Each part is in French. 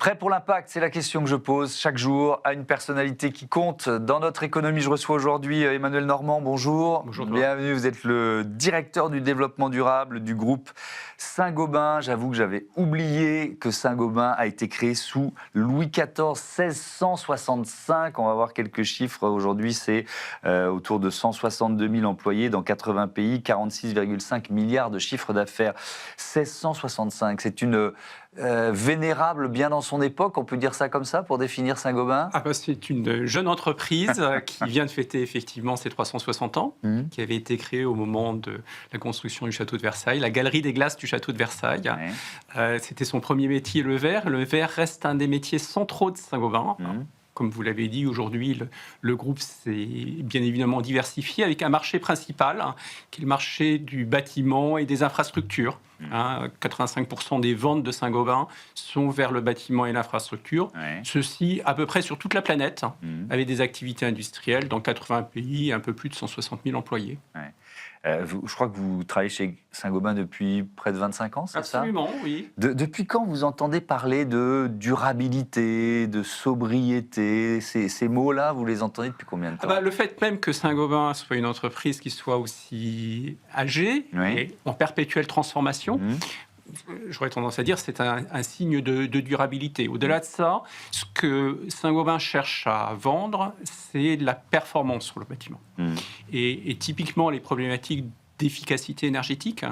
Prêt pour l'impact, c'est la question que je pose chaque jour à une personnalité qui compte dans notre économie. Je reçois aujourd'hui Emmanuel Normand, bonjour. Bonjour. Bienvenue, vous êtes le directeur du développement durable du groupe Saint-Gobain. J'avoue que j'avais oublié que Saint-Gobain a été créé sous Louis XIV, 1665. On va voir quelques chiffres. Aujourd'hui, c'est autour de 162 000 employés dans 80 pays, 46,5 milliards de chiffre d'affaires. 1665, c'est une vénérable bien dans son époque, on peut dire ça comme ça pour définir Saint-Gobain? C'est une jeune entreprise qui vient de fêter effectivement ses 360 ans, qui avait été créée au moment de la construction du château de Versailles, la galerie des glaces du château de Versailles. C'était son premier métier, le verre. Le verre reste un des métiers centraux de Saint-Gobain. Comme vous l'avez dit, aujourd'hui, le groupe s'est bien évidemment diversifié avec un marché principal, qui est le marché du bâtiment et des infrastructures. 85% des ventes de Saint-Gobain sont vers le bâtiment et l'infrastructure. Ceci à peu près sur toute la planète, avec des activités industrielles dans 80 pays et un peu plus de 160 000 employés. Je crois que vous travaillez chez Saint-Gobain depuis près de 25 ans, c'est ça? Absolument, oui. Depuis quand vous entendez parler de durabilité, de sobriété? Ces mots-là, vous les entendez depuis combien de temps? Le fait même que Saint-Gobain soit une entreprise qui soit aussi âgée et en perpétuelle transformation, j'aurais tendance à dire c'est un signe de durabilité. Au-delà de ça, ce que Saint-Gobain cherche à vendre, c'est de la performance sur le bâtiment. Et typiquement, les problématiques d'efficacité énergétique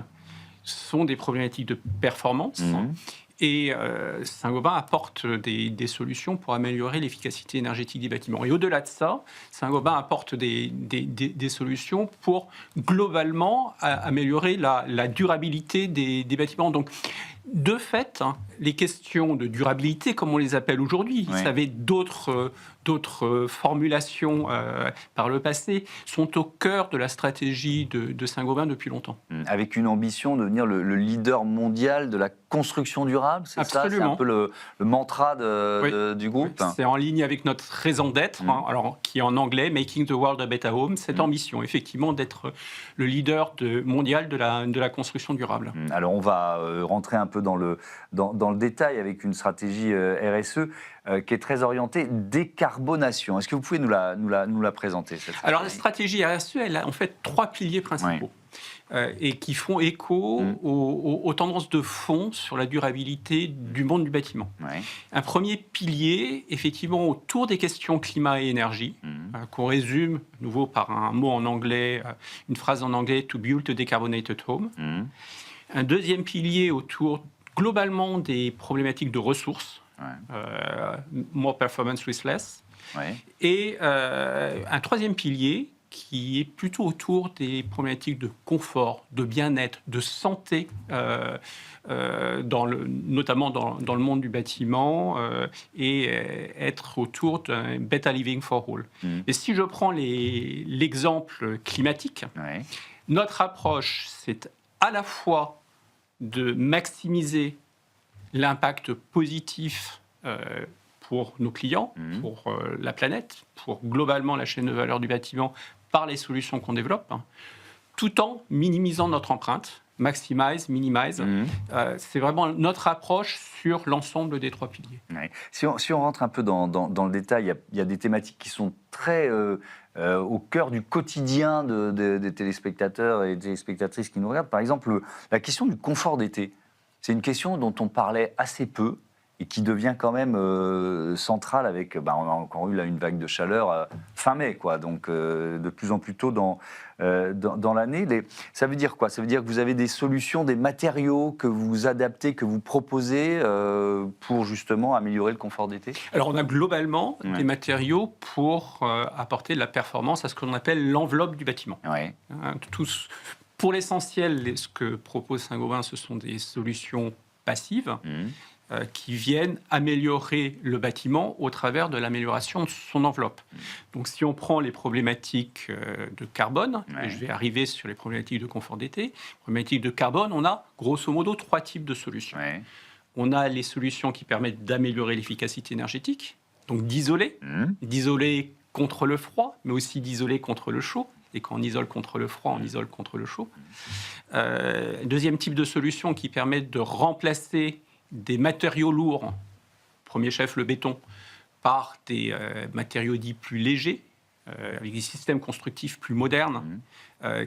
sont des problématiques de performance. Et Saint-Gobain apporte des solutions pour améliorer l'efficacité énergétique des bâtiments. Et au-delà de ça, Saint-Gobain apporte des solutions pour globalement améliorer la durabilité des bâtiments. Donc, de fait, les questions de durabilité, comme on les appelle aujourd'hui, ça avait d'autres formulations par le passé, sont au cœur de la stratégie de Saint-Gobain depuis longtemps. Avec une ambition de devenir le leader mondial de la construction durable, c'est ça? C'est un peu le mantra du groupe. C'est en ligne avec notre raison d'être, qui est en anglais « Making the world a better home », cette ambition, effectivement, d'être le leader mondial de la construction durable. Alors, on va rentrer un peu dans le détail avec une stratégie RSE qui est très orientée décarbonation. Est-ce que vous pouvez nous la présenter, cette stratégie? Alors, la stratégie RSE, elle a en fait 3 piliers principaux. Et qui font écho aux tendances de fond sur la durabilité du monde du bâtiment. Un premier pilier, effectivement, autour des questions climat et énergie, qu'on résume, à nouveau, par un mot en anglais, une phrase en anglais, « to build a decarbonated home ». Un deuxième pilier autour, globalement, des problématiques de ressources, more performance with less. Et un troisième pilier, qui est plutôt autour des problématiques de confort, de bien-être, de santé, notamment dans le monde du bâtiment, et être autour d'un better living for all. Et si je prends l'exemple climatique, notre approche, c'est à la fois de maximiser l'impact positif pour nos clients, pour la planète, pour globalement la chaîne de valeur du bâtiment, par les solutions qu'on développe, tout en minimisant notre empreinte, maximize, minimize. C'est vraiment notre approche sur l'ensemble des 3 piliers. Si on rentre un peu dans le détail, il y a des thématiques qui sont très au cœur du quotidien des téléspectateurs et des téléspectatrices qui nous regardent. Par exemple, la question du confort d'été. C'est une question dont on parlait assez peu et qui devient quand même centrale avec, on a encore eu là une vague de chaleur fin mai, quoi, donc de plus en plus tôt dans l'année. Ça veut dire quoi? Ça veut dire que vous avez des solutions, des matériaux que vous adaptez, que vous proposez pour justement améliorer le confort d'été? Alors on a globalement des matériaux pour apporter de la performance à ce qu'on appelle l'enveloppe du bâtiment. Pour l'essentiel, ce que propose Saint-Gobain, ce sont des solutions passives, qui viennent améliorer le bâtiment au travers de l'amélioration de son enveloppe. Donc si on prend les problématiques de carbone, et je vais arriver sur les problématiques de confort d'été, problématiques de carbone, on a grosso modo 3 types de solutions. On a les solutions qui permettent d'améliorer l'efficacité énergétique, donc d'isoler contre le froid, mais aussi d'isoler contre le chaud. Et quand on isole contre le froid, on isole contre le chaud. Deuxième type de solution qui permet de remplacer des matériaux lourds premier chef le béton, par des matériaux dits plus légers, avec des systèmes constructifs plus modernes,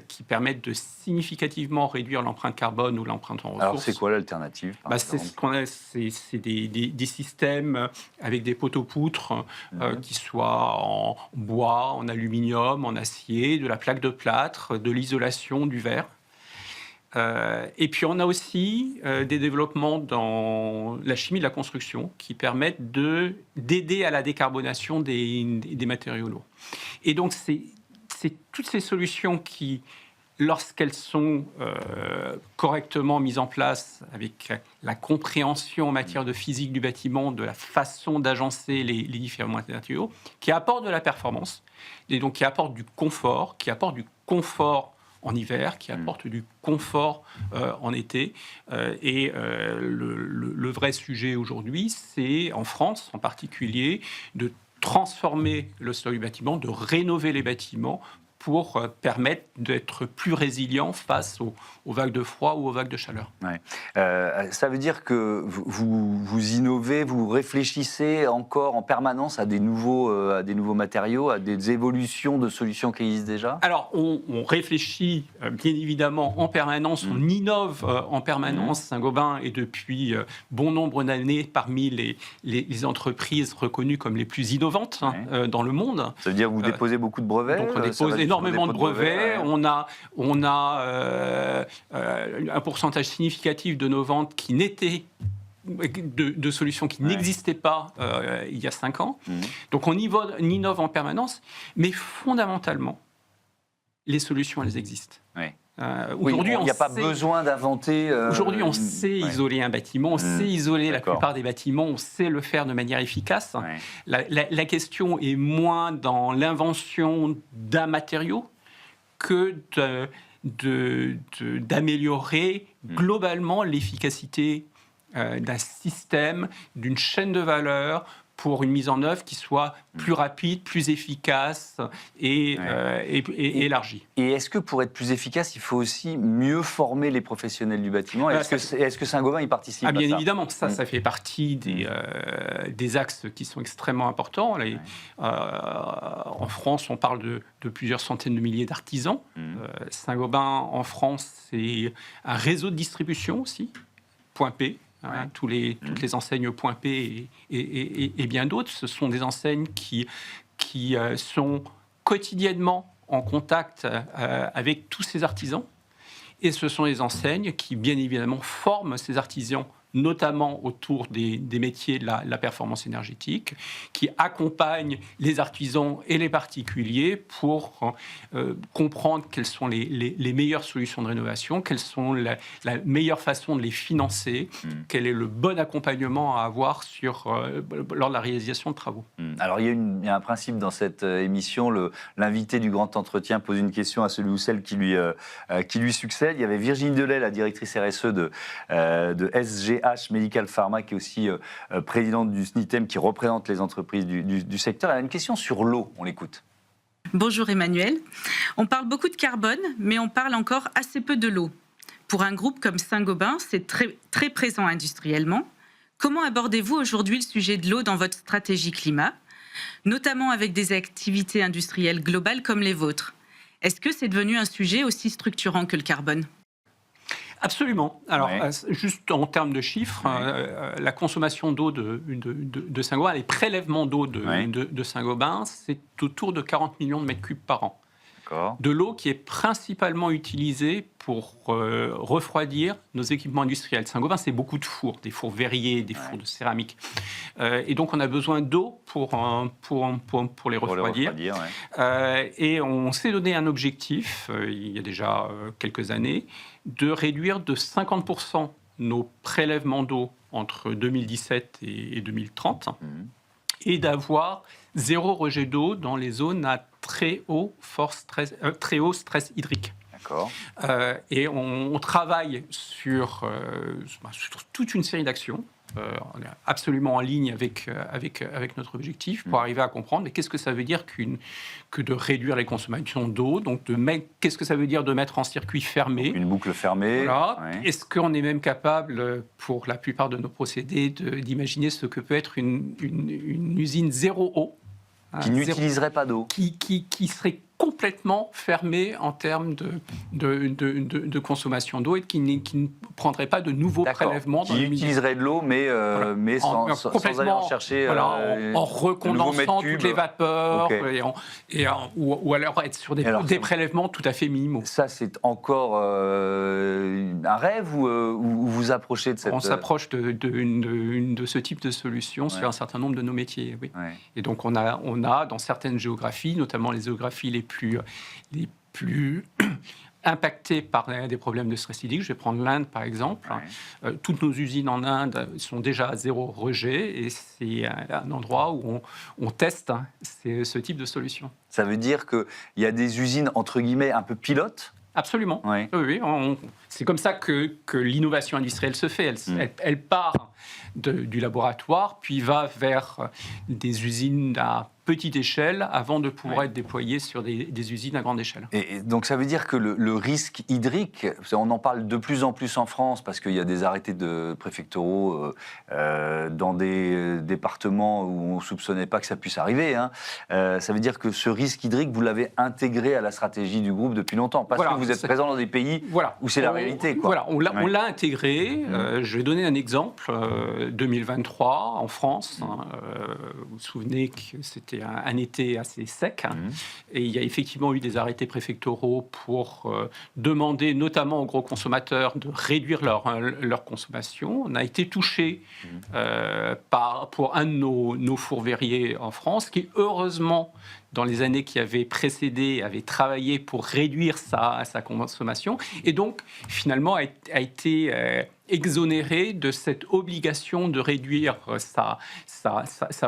qui permettent de significativement réduire l'empreinte carbone ou l'empreinte en ressources. Alors, c'est quoi l'alternative C'est des systèmes avec des poteaux-poutres qui soient en bois, en aluminium, en acier, de la plaque de plâtre, de l'isolation, du verre. Et puis on a aussi des développements dans la chimie de la construction qui permettent d'aider à la décarbonation des matériaux lourds. Et donc c'est toutes ces solutions qui, lorsqu'elles sont correctement mises en place avec la compréhension en matière de physique du bâtiment, de la façon d'agencer les différents matériaux, qui apportent de la performance, et donc qui apportent du confort en hiver, qui apporte du confort en été. Et le vrai sujet aujourd'hui, c'est, en France en particulier, de transformer le stock du bâtiment, de rénover les bâtiments pour permettre d'être plus résilient face aux vagues de froid ou aux vagues de chaleur. Ouais. Ça veut dire que vous innovez, vous réfléchissez encore en permanence à des nouveaux matériaux, à des évolutions de solutions qui existent déjà ? Alors, on réfléchit bien évidemment en permanence, on innove en permanence. Saint-Gobain est depuis bon nombre d'années parmi les entreprises reconnues comme les plus innovantes dans le monde. Ça veut dire que vous déposez beaucoup de brevets ? Donc on dépose énormément de brevets. On a un pourcentage significatif de nos ventes qui n'étaient de solutions qui n'existaient pas il y a 5 ans. Donc on innove en permanence, mais fondamentalement, les solutions, elles existent. Aujourd'hui, il n'y a pas besoin d'inventer. Aujourd'hui, on sait isoler un bâtiment, on sait isoler la plupart des bâtiments, on sait le faire de manière efficace. La question est moins dans l'invention d'un matériau que d'améliorer globalement l'efficacité d'un système, d'une chaîne de valeur, pour une mise en œuvre qui soit plus rapide, plus efficace et élargie. Et est-ce que pour être plus efficace, il faut aussi mieux former les professionnels du bâtiment ? Est-ce que Saint-Gobain y participe à ça ? Bien évidemment, ça fait partie des axes qui sont extrêmement importants. En France, on parle de plusieurs centaines de milliers d'artisans. Saint-Gobain, en France, c'est un réseau de distribution aussi, Point P. Toutes les enseignes Point P et bien d'autres, ce sont des enseignes qui sont quotidiennement en contact avec tous ces artisans. Et ce sont des enseignes qui, bien évidemment, forment ces artisans, notamment autour des métiers de la performance énergétique, qui accompagnent les artisans et les particuliers pour comprendre quelles sont les meilleures solutions de rénovation, quelles sont la meilleure façon de les financer, quel est le bon accompagnement à avoir lors de la réalisation de travaux. Alors, il y a un principe dans cette émission, l'invité du grand entretien pose une question à celui ou celle qui lui succède. Il y avait Virginie Delay, la directrice RSE de SGH Medical Pharma, qui est aussi présidente du SNITEM, qui représente les entreprises du secteur. Elle a une question sur l'eau, on l'écoute. Bonjour Emmanuel. On parle beaucoup de carbone, mais on parle encore assez peu de l'eau. Pour un groupe comme Saint-Gobain, c'est très, très présent industriellement. Comment abordez-vous aujourd'hui le sujet de l'eau dans votre stratégie climat, notamment avec des activités industrielles globales comme les vôtres ? Est-ce que c'est devenu un sujet aussi structurant que le carbone ? Absolument. Alors, juste en termes de chiffres, la consommation d'eau de Saint-Gobain, les prélèvements d'eau de Saint-Gobain, c'est autour de 40 millions de mètres cubes par an. De l'eau qui est principalement utilisée pour refroidir nos équipements industriels. Saint-Gobain, c'est beaucoup de fours, des fours verriers, des fours de céramique. Et donc, on a besoin d'eau pour les refroidir. Et on s'est donné un objectif, il y a déjà quelques années, de réduire de 50% nos prélèvements d'eau entre 2017 et 2030 et d'avoir 0 rejet d'eau dans les zones à très haut stress hydrique. D'accord. Et on travaille sur toute une série d'actions. On est absolument en ligne avec notre objectif pour arriver à comprendre mais qu'est-ce que ça veut dire que de réduire les consommations d'eau, donc qu'est-ce que ça veut dire de mettre en circuit fermé. Donc une boucle fermée. Voilà. Ouais. Est-ce qu'on est même capable, pour la plupart de nos procédés, d'imaginer ce que peut être une usine zéro eau Qui n'utiliserait pas d'eau. qui serait complètement fermée en termes de consommation d'eau et qui ne prendrait pas de nouveaux prélèvements dans le milieu. Qui utiliserait de l'eau, mais sans aller en chercher en recondensant toutes les vapeurs, ou alors être sur des prélèvements tout à fait minimaux. Ça, c'est encore un rêve ou vous approchez de cette... On s'approche de ce type de solution sur un certain nombre de nos métiers, oui. Ouais. Et donc, on a dans certaines géographies, notamment les géographies les plus impactées par des problèmes de stress hydrique. Je vais prendre l'Inde, par exemple. Ouais. Toutes nos usines en Inde sont déjà à zéro rejet et c'est un endroit où on teste ce type de solution. Ça veut dire qu'il y a des usines, entre guillemets, un peu pilotes. Absolument. Ouais. Oui, c'est comme ça que l'innovation industrielle se fait. Elle part du laboratoire, puis va vers des usines à petite échelle avant de pouvoir être déployée sur des usines à grande échelle. Et donc ça veut dire que le risque hydrique, on en parle de plus en plus en France parce qu'il y a des arrêtés préfectoraux dans des départements où on ne soupçonnait pas que ça puisse arriver. Hein. Ça veut dire que ce risque hydrique, vous l'avez intégré à la stratégie du groupe depuis longtemps parce que vous êtes présent dans des pays où c'est la réalité. Quoi. Voilà, on l'a intégré. Je vais donner un exemple. 2023, en France, vous vous souvenez que c'était un été assez sec, et il y a effectivement eu des arrêtés préfectoraux pour demander notamment aux gros consommateurs de réduire leur consommation. On a été touché pour un de nos fours verriers en France, qui heureusement, dans les années qui avaient précédé, avait travaillé pour réduire sa consommation, et donc finalement a été exonéré de cette obligation de réduire sa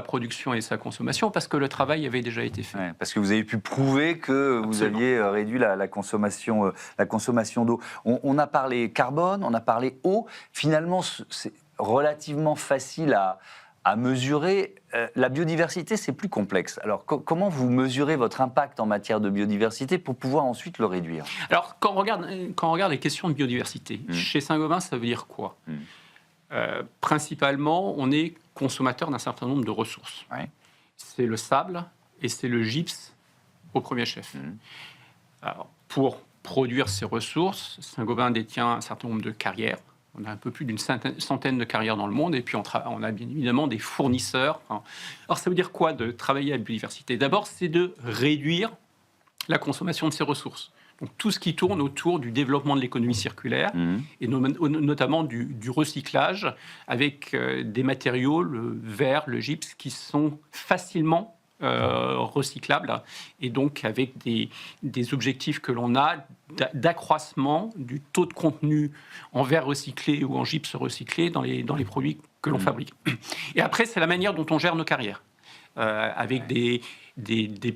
production et sa consommation, parce que le travail avait déjà été fait. Ouais, parce que vous avez pu prouver que vous aviez réduit la consommation d'eau. On a parlé carbone, on a parlé eau. Finalement, c'est relativement facile à mesurer. La biodiversité, c'est plus complexe. Alors, comment vous mesurez votre impact en matière de biodiversité pour pouvoir ensuite le réduire ? Alors, quand on regarde les questions de biodiversité, chez Saint-Gobain, ça veut dire quoi ? Principalement, on est consommateur d'un certain nombre de ressources. Ouais. C'est le sable et c'est le gypse au premier chef. Alors, pour produire ces ressources, Saint-Gobain détient un certain nombre de carrières. On a un peu plus d'une centaine de carrières dans le monde, et puis on a bien évidemment des fournisseurs. Alors ça veut dire quoi de travailler à la biodiversité ? D'abord, c'est de réduire la consommation de ces ressources. Donc tout ce qui tourne autour du développement de l'économie circulaire, et notamment du recyclage, avec des matériaux, le verre, le gypse, qui sont facilement recyclables, et donc avec des objectifs que l'on a d'accroissement du taux de contenu en verre recyclé ou en gypse recyclé dans les produits que l'on fabrique. Et après, c'est la manière dont on gère nos carrières, avec des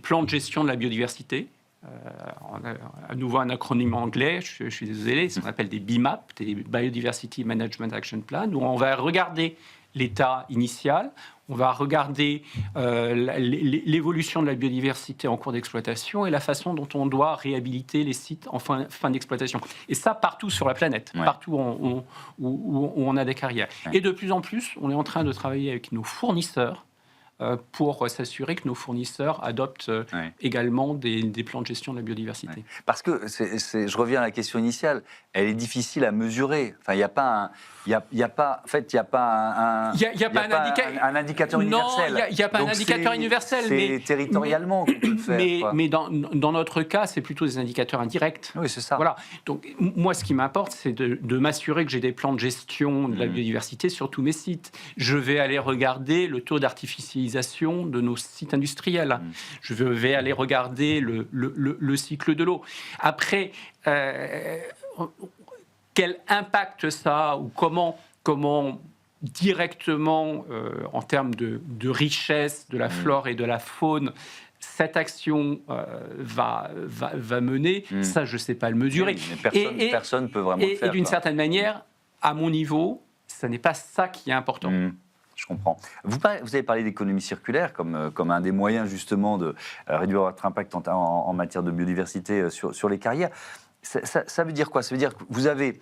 plans de gestion de la biodiversité. On a à nouveau un acronyme anglais, je suis désolé, on appelle des BIMAP, des Biodiversity Management Action Plan, où on va regarder l'état initial, on va regarder l'évolution de la biodiversité en cours d'exploitation et la façon dont on doit réhabiliter les sites en fin d'exploitation. Et ça, partout sur la planète, partout où on a des carrières. Et de plus en plus, on est en train de travailler avec nos fournisseurs pour s'assurer que nos fournisseurs adoptent également des plans de gestion de la biodiversité. Ouais. Parce que, je reviens à la question initiale, elle est difficile à mesurer. Enfin, il n'y a pas un indicateur universel. Non, il n'y a pas un indicateur universel. C'est territorialement qu'on peut le faire. Mais dans notre cas, c'est plutôt des indicateurs indirects. Oui, c'est ça. Voilà. Donc, moi, ce qui m'importe, c'est de m'assurer que j'ai des plans de gestion de la biodiversité sur tous mes sites. Je vais aller regarder le taux d'artificialisation de nos sites industriels. Je vais aller regarder le cycle de l'eau. Après, quel impact ça a, ou comment directement, en termes de richesse de la flore et de la faune, cette action va mener, ça, je ne sais pas le mesurer. Oui, mais personne ne peut vraiment le faire. Et d'une certaine manière, à mon niveau, ce n'est pas ça qui est important. Je comprends. Vous avez parlé d'économie circulaire comme un des moyens justement de réduire votre impact en matière de biodiversité sur les carrières. Ça veut dire quoi? Ça veut dire que vous avez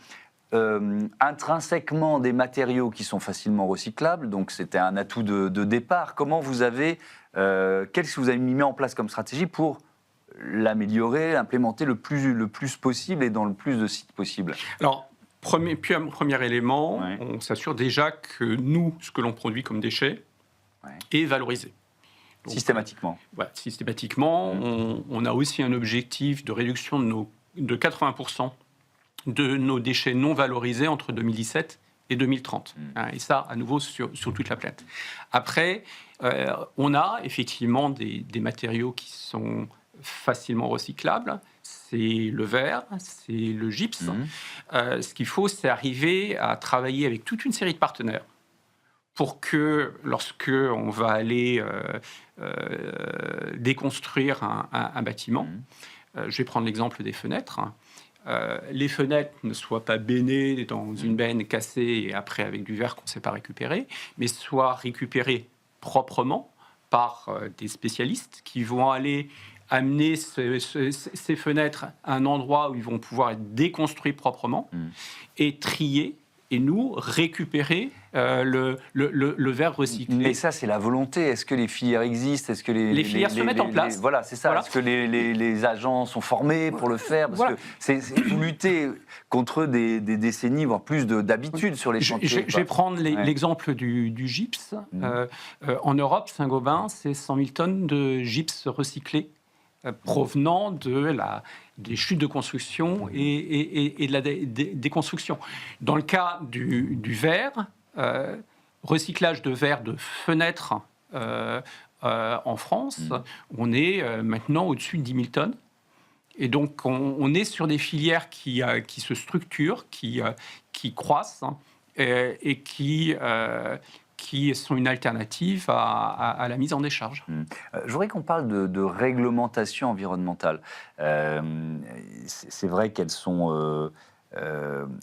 intrinsèquement des matériaux qui sont facilement recyclables, donc c'était un atout de départ. Comment vous avez, qu'est-ce que vous avez mis en place comme stratégie pour l'améliorer, l'implémenter le plus possible et dans le plus de sites possible? Alors, premier élément, on s'assure déjà que nous, ce que l'on produit comme déchets, est valorisé. Donc, systématiquement. Systématiquement. On a aussi un objectif de réduction de 80% de nos déchets non valorisés entre 2017 et 2030. Et ça, à nouveau, sur toute la planète. Après, on a effectivement des matériaux qui sont facilement recyclables. C'est le verre, c'est le gypse. Ce qu'il faut, c'est arriver à travailler avec toute une série de partenaires pour que, lorsque on va aller déconstruire un bâtiment, je vais prendre l'exemple des fenêtres. Les fenêtres ne soient pas bénées dans une benne cassée et après avec du verre qu'on ne sait pas récupérer, mais soient récupérées proprement par des spécialistes qui vont aller amener ces fenêtres à un endroit où ils vont pouvoir être déconstruits proprement et trier, et nous récupérer le verre recyclé. Mais ça, c'est la volonté. Est-ce que les filières existent? Est-ce que les filières se mettent en place? Voilà, c'est ça. Voilà. Est-ce que les agents sont formés pour le faire? Parce que c'est lutter contre des décennies, voire plus d'habitude sur les chantiers. Je vais prendre l'exemple du gypse. En Europe, Saint-Gobain, c'est 100 000 tonnes de gypse recyclé provenant des chutes de construction et de la déconstruction. Dans le cas du verre, recyclage de verre de fenêtres en France, on est maintenant au-dessus de 10 000 tonnes. Et donc, on est sur des filières qui se structurent, qui croissent et qui sont une alternative à la mise en décharge. Je voudrais qu'on parle de réglementation environnementale. C'est vrai qu'elles sont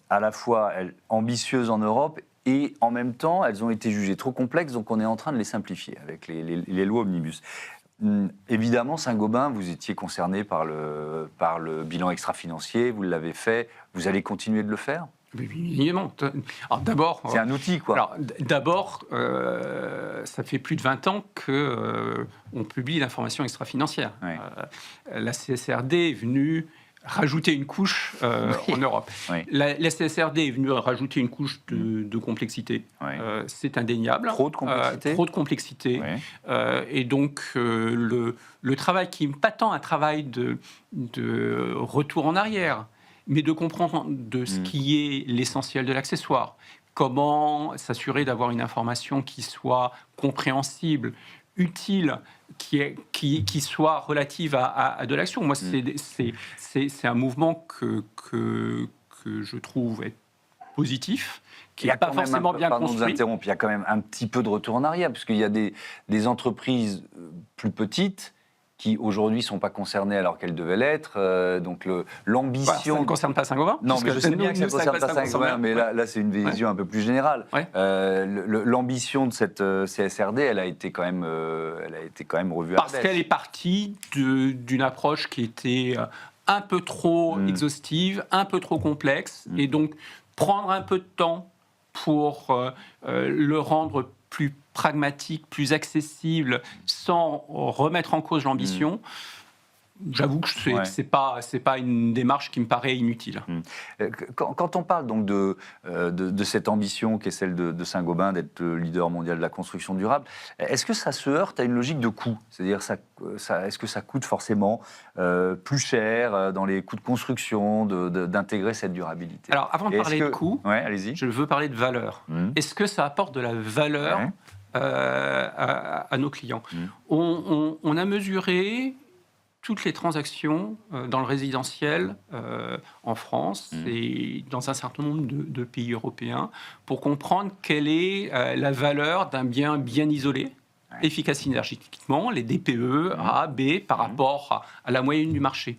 à la fois ambitieuses en Europe et en même temps, elles ont été jugées trop complexes, donc on est en train de les simplifier avec les lois Omnibus. Évidemment, Saint-Gobain, vous étiez concerné par le bilan extra-financier, vous l'avez fait, vous allez continuer de le faire ? Évidemment. Alors d'abord, c'est un outil, quoi. Alors d'abord, ça fait plus de 20 ans qu'on publie l'information extra-financière. La CSRD est venue rajouter une couche en Europe. La CSRD est venue rajouter une couche de complexité. C'est indéniable. Trop de complexité. Trop de complexité. Et donc, le travail qui n'est pas tant un travail de retour en arrière, mais de comprendre de ce qui est l'essentiel de l'accessoire. Comment s'assurer d'avoir une information qui soit compréhensible, utile, qui soit relative à de l'action. Moi, c'est un mouvement que je trouve être positif, qui n'est pas forcément bien construit. Pardon de vous interrompre, il y a quand même un petit peu de retour en arrière, parce qu'il y a des entreprises plus petites qui aujourd'hui ne sont pas concernées alors qu'elles devaient l'être. Donc l'ambition... ça ne concerne pas Saint-Gobain? Non, mais je sais bien que ça ne concerne pas Saint-Gobain, mais là c'est une vision un peu plus générale. L'ambition de cette CSRD, elle a été quand même revue à la baisse. Parce qu'elle est partie d'une approche qui était un peu trop exhaustive, un peu trop complexe, et donc prendre un peu de temps pour le rendre plus pragmatique, plus accessible, sans remettre en cause l'ambition, j'avoue que c'est pas une démarche qui me paraît inutile. Quand on parle donc de cette ambition qui est celle de Saint-Gobain d'être le leader mondial de la construction durable, est-ce que ça se heurte à une logique de coût? C'est-à-dire, est-ce que ça coûte forcément plus cher dans les coûts de construction d'intégrer cette durabilité? Alors, avant de parler de coût, je veux parler de valeur. Est-ce que ça apporte de la valeur à nos clients? On a mesuré toutes les transactions dans le résidentiel en France et dans un certain nombre de pays européens pour comprendre quelle est la valeur d'un bien bien isolé efficaces énergétiquement, les DPE, A, B, par rapport à la moyenne du marché.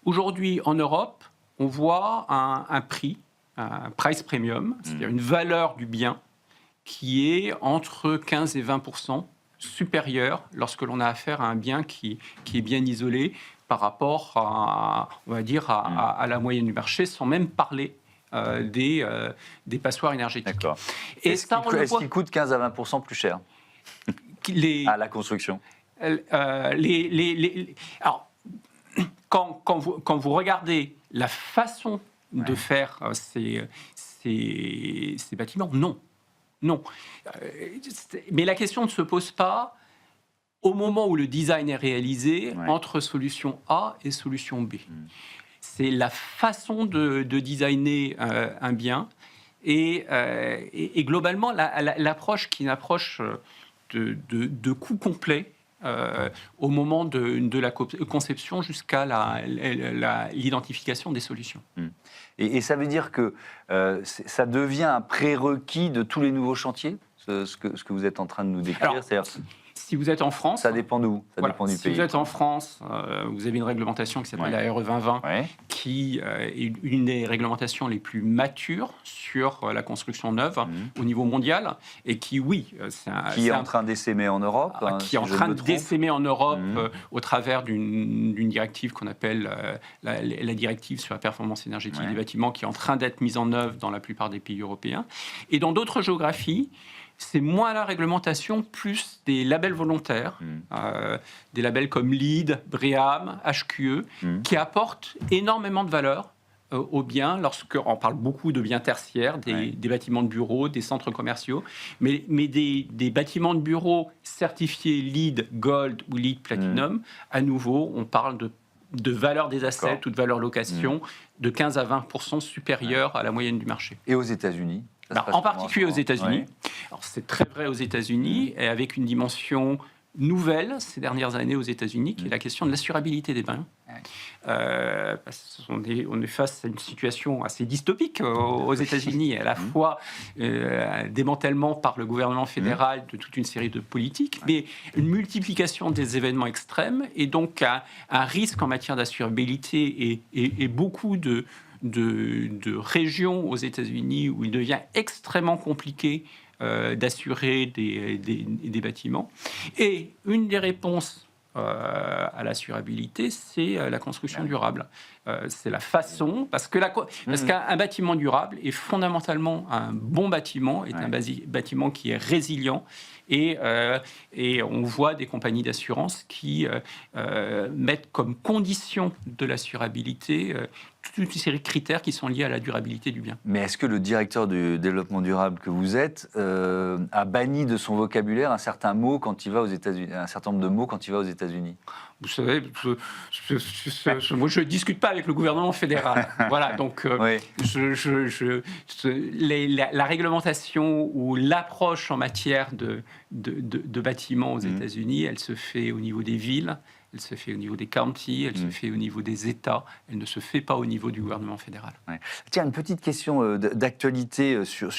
Aujourd'hui, en Europe, on voit un prix, un price premium, c'est-à-dire une valeur du bien qui est entre 15 et 20% supérieur lorsque l'on a affaire à un bien qui est bien isolé par rapport à, on va dire, à la moyenne du marché, sans même parler des passoires énergétiques. D'accord. Et Est-ce qu'il coûte 15 à 20% plus cher à la construction? Alors, quand vous regardez la façon de faire ces bâtiments, non. Non. Mais la question ne se pose pas au moment où le design est réalisé entre solution A et solution B. C'est la façon de designer un bien et globalement l'approche qui est une approche de coût complet au moment de la conception jusqu'à l'identification des solutions. Et ça veut dire que ça devient un prérequis de tous les nouveaux chantiers, ce que vous êtes en train de nous décrire. Alors, si vous êtes en France... Ça dépend d'où? Ça dépend du pays. Si vous êtes en France, vous avez une réglementation qui s'appelle la RE 2020, qui est une des réglementations les plus matures sur la construction neuve au niveau mondial, et qui, qui est en train d'essaimer en Europe. Qui est en train d'essaimer en Europe au travers d'une directive qu'on appelle la directive sur la performance énergétique des bâtiments, qui est en train d'être mise en œuvre dans la plupart des pays européens. Et dans d'autres géographies, c'est moins la réglementation, plus des labels volontaires, des labels comme LEED, BREEAM, HQE, qui apportent énormément de valeur aux biens, lorsqu'on parle beaucoup de biens tertiaires, des bâtiments de bureaux, des centres commerciaux, mais des bâtiments de bureaux certifiés LEED Gold ou LEED Platinum, à nouveau, on parle de valeur des assets ou de valeur location de 15 à 20% supérieure à la moyenne du marché. Et aux États-Unis? En particulier aux États-Unis. Alors, c'est très vrai aux États-Unis, et avec une dimension nouvelle ces dernières années aux États-Unis, qui est la question de l'assurabilité des biens. Parce qu'on est face à une situation assez dystopique aux États-Unis, à la fois démantèlement par le gouvernement fédéral de toute une série de politiques, mais une multiplication des événements extrêmes, et donc un risque en matière d'assurabilité et beaucoup de régions aux États-Unis où il devient extrêmement compliqué d'assurer des bâtiments. Et une des réponses à l'assurabilité, c'est la construction durable. C'est la façon, parce qu'un bâtiment durable est fondamentalement un bon bâtiment, est un bâtiment qui est résilient, et on voit des compagnies d'assurance qui mettent comme condition de l'assurabilité toute une série de critères qui sont liés à la durabilité du bien. Mais est-ce que le directeur du développement durable que vous êtes a banni de son vocabulaire un certain mot quand il va aux États-Unis, un certain nombre de mots quand il va aux États-Unis? Vous savez, moi je ne discute pas avec le gouvernement fédéral. Voilà, donc la réglementation ou l'approche en matière de bâtiments aux États-Unis, elle se fait au niveau des villes, elle se fait au niveau des counties, elle se fait au niveau des États, elle ne se fait pas au niveau du gouvernement fédéral. Tiens, une petite question d'actualité sur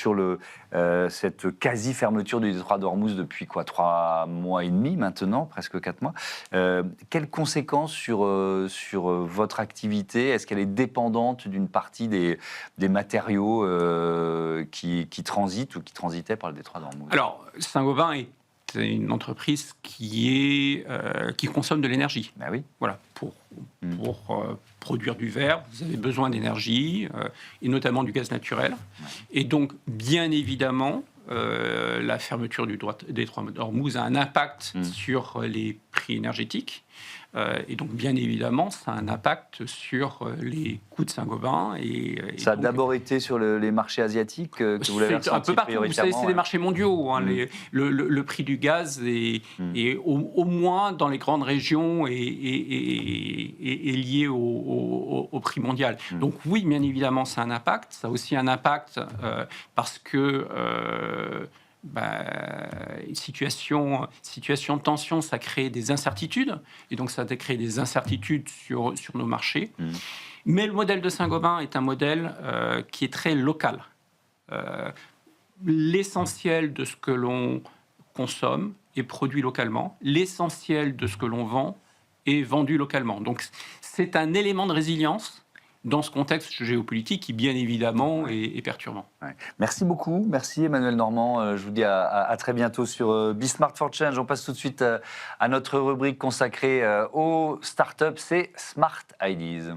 cette quasi-fermeture du détroit d'Ormuz depuis 3 mois et demi maintenant, presque 4 mois. Quelles conséquences sur votre activité? Est-ce qu'elle est dépendante d'une partie des matériaux qui transitent ou qui transitaient par le détroit d'Ormuz? Alors, Saint-Gobain est une entreprise qui consomme de l'énergie. Ben oui. Voilà, pour produire du verre, vous avez besoin d'énergie, et notamment du gaz naturel. Ouais. Et donc, bien évidemment, la fermeture du détroit d'Ormuz a un impact sur les prix énergétiques. Et donc, bien évidemment, ça a un impact sur les coûts de Saint-Gobain. Ça a d'abord été sur les marchés asiatiques que vous l'avez ressenti un peu partout. Vous savez, c'est des marchés mondiaux. Hein. Le prix du gaz est au moins dans les grandes régions est lié au prix mondial. Donc oui, bien évidemment, ça a un impact. Ça a aussi un impact parce que... situation de tension, ça crée des incertitudes, et donc ça crée des incertitudes sur nos marchés. Mais le modèle de Saint-Gobain est un modèle qui est très local. L'essentiel de ce que l'on consomme est produit localement. L'essentiel de ce que l'on vend est vendu localement. Donc c'est un élément de résilience dans ce contexte géopolitique qui, bien évidemment, est perturbant. Ouais. Merci beaucoup. Merci Emmanuel Normand. Je vous dis à très bientôt sur Be Smart for Change. On passe tout de suite à notre rubrique consacrée aux startups, c'est Smart Ideas.